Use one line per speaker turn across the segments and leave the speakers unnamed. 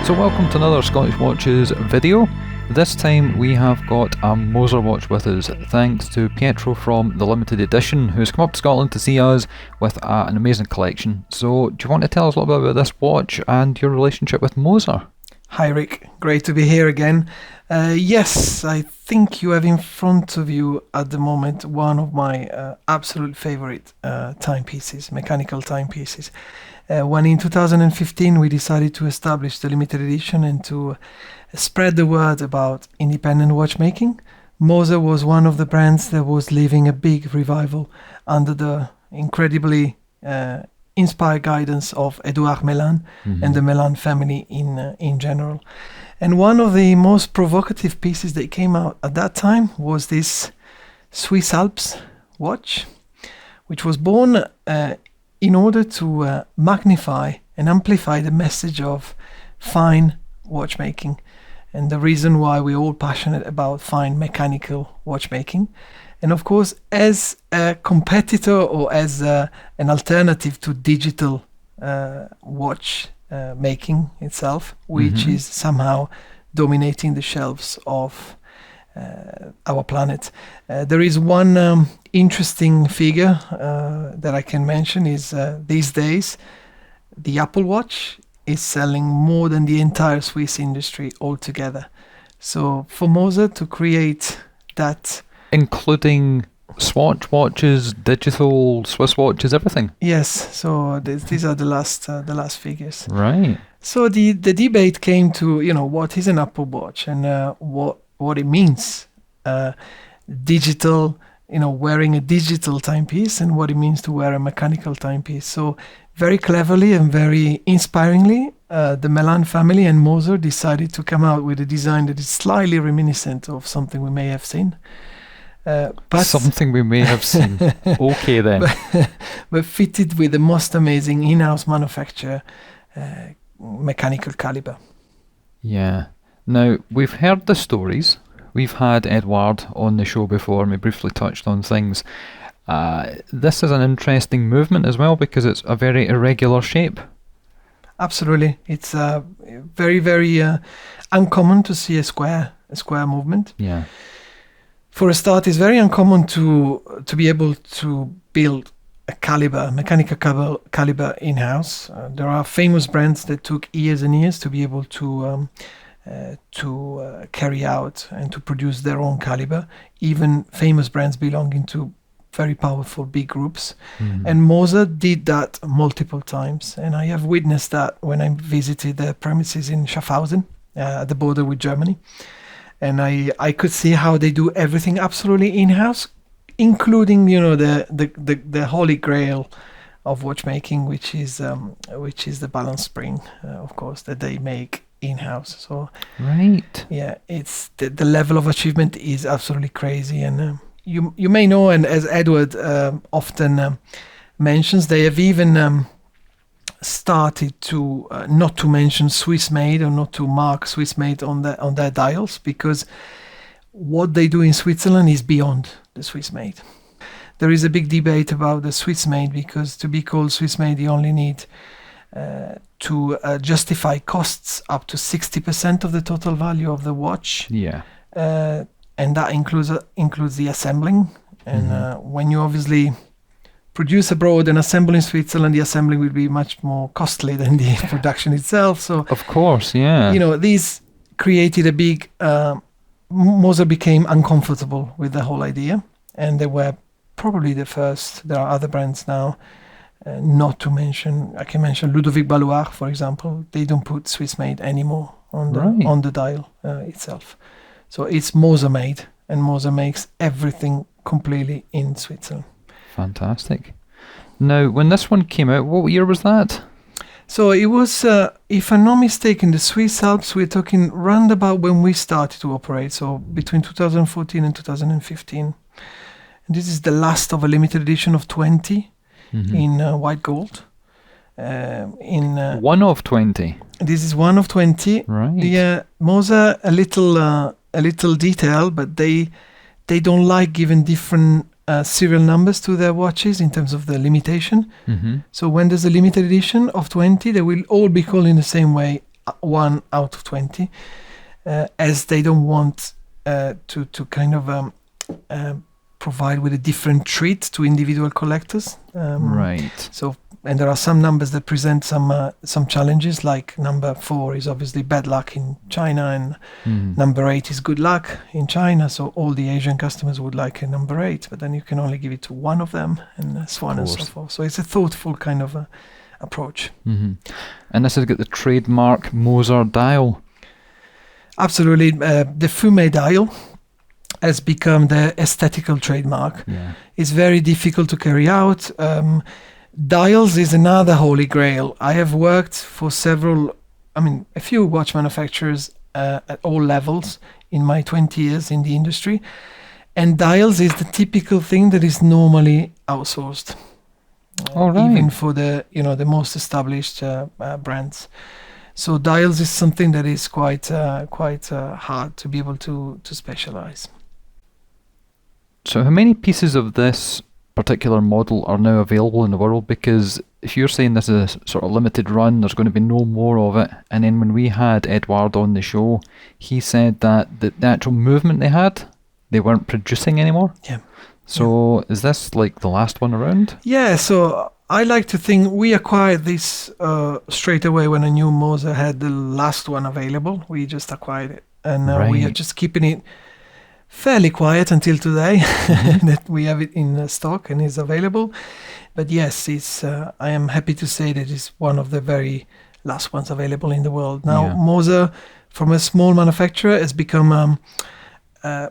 So welcome to another Scottish Watches video. This time we have got a Moser watch with us, thanks to Pietro from the limited edition, who's come up to Scotland to see us with an amazing collection. So do you want to tell us a little bit about this watch and your relationship with Moser?
Hi Rick, great to be here again. Yes, I think you have in front of you at the moment one of my absolute favorite timepieces, mechanical timepieces. When in 2015 we decided to establish the limited edition and to spread the word about independent watchmaking, Moser was one of the brands that was living a big revival under the incredibly inspired guidance of Edouard Mélin and the Mélin family in general. And one of the most provocative pieces that came out at that time was this Swiss Alps watch, which was born in order to magnify and amplify the message of fine watchmaking and the reason why we're all passionate about fine mechanical watchmaking. And of course, as a competitor or as an alternative to digital watch making itself, which is somehow dominating the shelves of our planet. There is one interesting figure that I can mention is these days, the Apple Watch is selling more than the entire Swiss industry altogether. So for Moser to create that...
Including Swatch watches, digital, Swiss watches, everything?
Yes, so these are the last figures.
Right.
So the debate came to, what is an Apple Watch and what it means. Digital, wearing a digital timepiece and what it means to wear a mechanical timepiece. So very cleverly and very inspiringly, the Mélin family and Moser decided to come out with a design that is slightly reminiscent of something we may have seen. But
something we may have seen. Okay then.
But fitted with the most amazing in-house manufacture mechanical caliber.
Yeah. Now, we've heard the stories. We've had Edouard on the show before and we briefly touched on things. This is an interesting movement as well because it's a very irregular shape.
Absolutely. It's very, very uncommon to see a square movement.
Yeah.
For a start, it's very uncommon to be able to build a mechanical caliber in-house. There are famous brands that took years and years to be able to carry out and to produce their own caliber. Even famous brands belonging to very powerful big groups. And Moser did that multiple times. And I have witnessed that when I visited their premises in Schaffhausen, at the border with Germany. And I could see how they do everything absolutely in-house, including the holy grail of watchmaking, which is the balance spring, of course, that they make in-house. So
right,
yeah, it's the level of achievement is absolutely crazy. And you may know, and as Edward often mentions, they have even started to not to mention Swiss made or not to mark Swiss made on their dials, because what they do in Switzerland is beyond the Swiss made. There is a big debate about the Swiss made, because to be called Swiss made you only need to justify costs up to 60% of the total value of the watch.
Yeah.
And that includes the assembling. And when you obviously produce abroad and assemble in Switzerland, the assembling will be much more costly than the production itself. So
of course, yeah.
These created a big... Moser became uncomfortable with the whole idea, and they were probably the first. There are other brands now, not to mention, I can mention Ludovic Balloir, for example. They don't put Swiss made anymore on the dial itself. So it's Moser made, and Moser makes everything completely in Switzerland.
Fantastic. Now, when this one came out, what year was that?
So it was, if I'm not mistaken, the Swiss Alps, we're talking round about when we started to operate, so between 2014 and 2015. And this is the last of a limited edition of 20 in white gold.
One of 20?
This is one of 20.
Right.
Yeah, Moser, a little detail, but they don't like giving different serial numbers to their watches in terms of the limitation. So when there's a limited edition of 20, they will all be called in the same way, 1 out of 20, as they don't want to kind of provide with a different treat to individual collectors.
Right.
So, and there are some numbers that present some challenges, like number 4 is obviously bad luck in China, and number 8 is good luck in China. So all the Asian customers would like a number 8, but then you can only give it to one of them, and so on and so forth. So it's a thoughtful kind of approach.
And this has got the trademark Moser dial.
Absolutely. The Fume dial has become the aesthetical trademark.
Yeah.
It's very difficult to carry out. Dials is another holy grail. I have worked for a few watch manufacturers at all levels in my 20 years in the industry. And dials is the typical thing that is normally outsourced.
All right.
Even for the most established brands. So dials is something that is quite hard to be able to specialize.
So how many pieces of this particular model are now available in the world? Because if you're saying this is a sort of limited run, there's going to be no more of it. And then when we had Edouard on the show, he said that the actual movement they weren't producing anymore.
Yeah.
So is this like the last one around?
Yeah, so I like to think we acquired this straight away when a new Moser had the last one available. We just acquired it, and we are just keeping it fairly quiet until today that we have it in stock and is available. But yes, it's I am happy to say that it's one of the very last ones available in the world. Now, Moser, from a small manufacturer, has become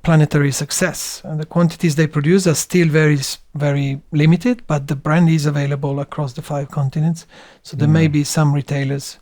planetary success, and the quantities they produce are still very, very limited, but the brand is available across the 5 continents. So there may be some retailers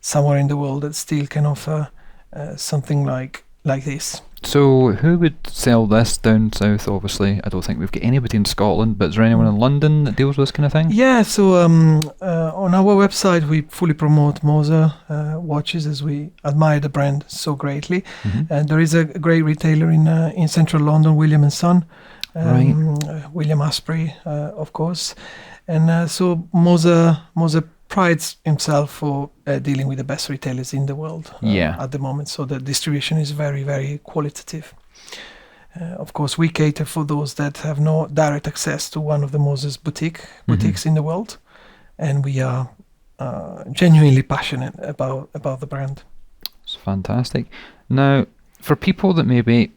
somewhere in the world that still can offer something like this.
So who would sell this down south? Obviously, I don't think we've got anybody in Scotland, but is there anyone in London that deals with this kind of thing?
Yeah, so on our website we fully promote Moser watches, as we admire the brand so greatly. And there is a great retailer in central London, William & Son, William Asprey, of course. And so Moser prides himself for dealing with the best retailers in the world at the moment. So the distribution is very, very qualitative. Of course, we cater for those that have no direct access to one of the Moser's boutiques in the world. And we are genuinely passionate about the brand.
It's fantastic. Now, for people that maybe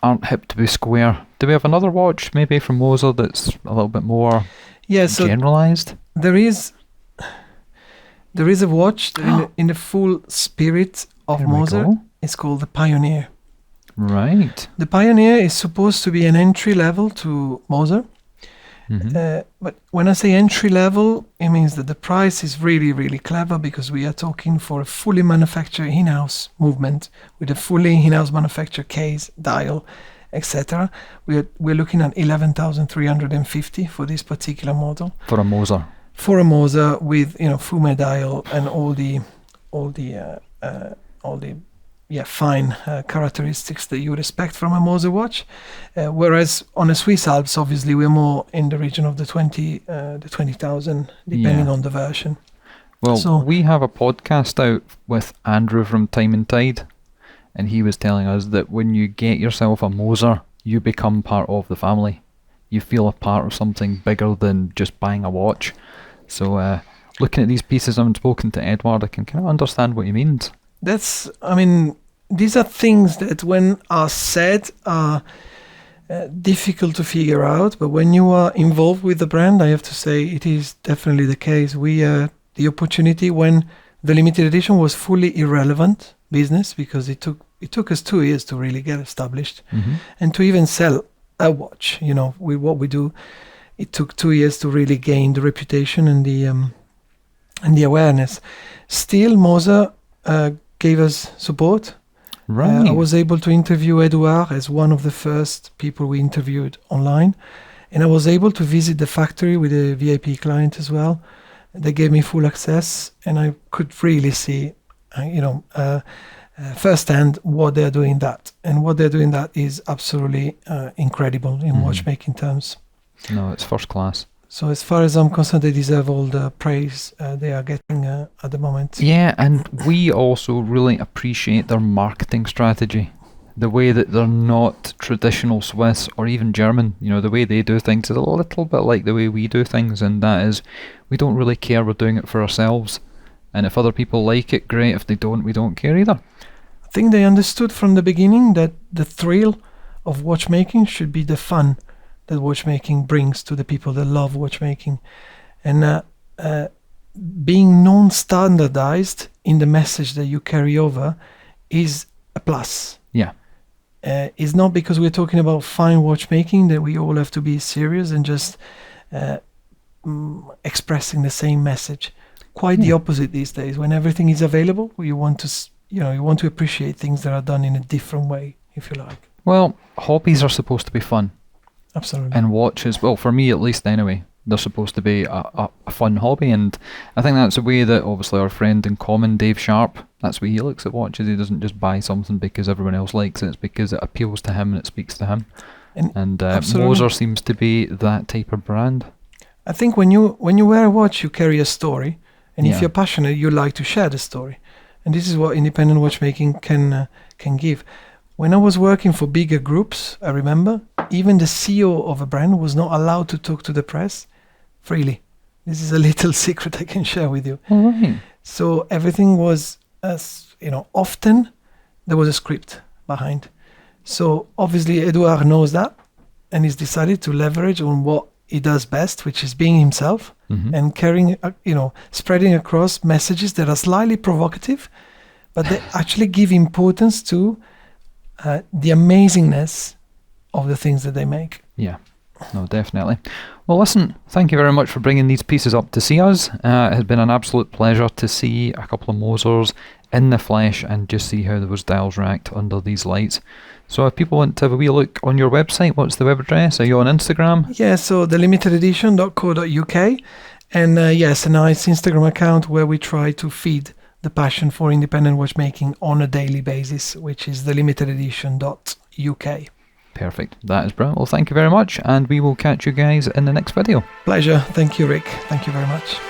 aren't hip to be square, do we have another watch maybe from Moser that's a little bit more generalised?
There is a watch that in the full spirit of Moser. It's called the Pioneer.
Right.
The Pioneer is supposed to be an entry level to Moser. But when I say entry level, it means that the price is really, really clever, because we are talking for a fully manufactured in-house movement with a fully in-house manufactured case, dial, etc. We're looking at 11,350 for this particular model.
For a Moser.
For a Moser with Fume dial and all the fine characteristics that you would expect from a Moser watch, whereas on a Swiss Alps, obviously we're more in the region of the 20,000, depending on the version.
Well, we have a podcast out with Andrew from Time and Tide, and he was telling us that when you get yourself a Moser, you become part of the family. You feel a part of something bigger than just buying a watch. So looking at these pieces, I haven't spoken to Edouard, I can kind of understand what he means.
These are things that when are said are difficult to figure out, but when you are involved with the brand, I have to say it is definitely the case. We the opportunity when the limited edition was fully irrelevant business, because it took us 2 years to really get established and to even sell a watch. With what we do, it took 2 years to really gain the reputation and the awareness. Still, Moser gave us support.
Right.
I was able to interview Edouard as one of the first people we interviewed online, and I was able to visit the factory with a VIP client as well. They gave me full access, and I could really see, firsthand what they're doing that. And what they're doing that is absolutely incredible in watchmaking terms.
No, it's first class.
So as far as I'm concerned, they deserve all the praise they are getting at the moment.
Yeah, and we also really appreciate their marketing strategy. The way that they're not traditional Swiss or even German. You know, the way they do things is a little bit like the way we do things, and that is, we don't really care, we're doing it for ourselves. And if other people like it, great. If they don't, we don't care either.
I think they understood from the beginning that the thrill of watchmaking should be the fun that watchmaking brings to the people that love watchmaking. And being non-standardized in the message that you carry over is a plus.
Yeah.
It's not because we're talking about fine watchmaking that we all have to be serious and just expressing the same message. Quite the opposite these days. When everything is available, you want to appreciate things that are done in a different way, if you like.
Well, hobbies are supposed to be fun.
Absolutely.
And watches, well, for me at least anyway, they're supposed to be a fun hobby, and I think that's the way that obviously our friend in common, Dave Sharp, that's the way he looks at watches. He doesn't just buy something because everyone else likes it, it's because it appeals to him and it speaks to him. And Moser seems to be that type of brand.
I think when you wear a watch, you carry a story, and if you're passionate, you like to share the story. And this is what independent watchmaking can give. When I was working for bigger groups, I remember, even the CEO of a brand was not allowed to talk to the press freely. This is a little secret I can share with you.
All right.
So everything was, often there was a script behind. So obviously Edouard knows that, and he's decided to leverage on what he does best, which is being himself and carrying, spreading across messages that are slightly provocative, but they actually give importance to the amazingness of the things that they make.
Yeah, no, definitely. Well, listen, thank you very much for bringing these pieces up to see us. It has been an absolute pleasure to see a couple of Mosers in the flesh and just see how those dials react under these lights. So if people want to have a wee look on your website, what's the web address? Are you on Instagram?
Yeah, so thelimitededition.co.uk, and yes, a nice Instagram account where we try to feed the passion for independent watchmaking on a daily basis, which is thelimitededition.uk.
Perfect. That is brilliant. Well, thank you very much, and we will catch you guys in the next video.
Pleasure. Thank you, Rick. Thank you very much.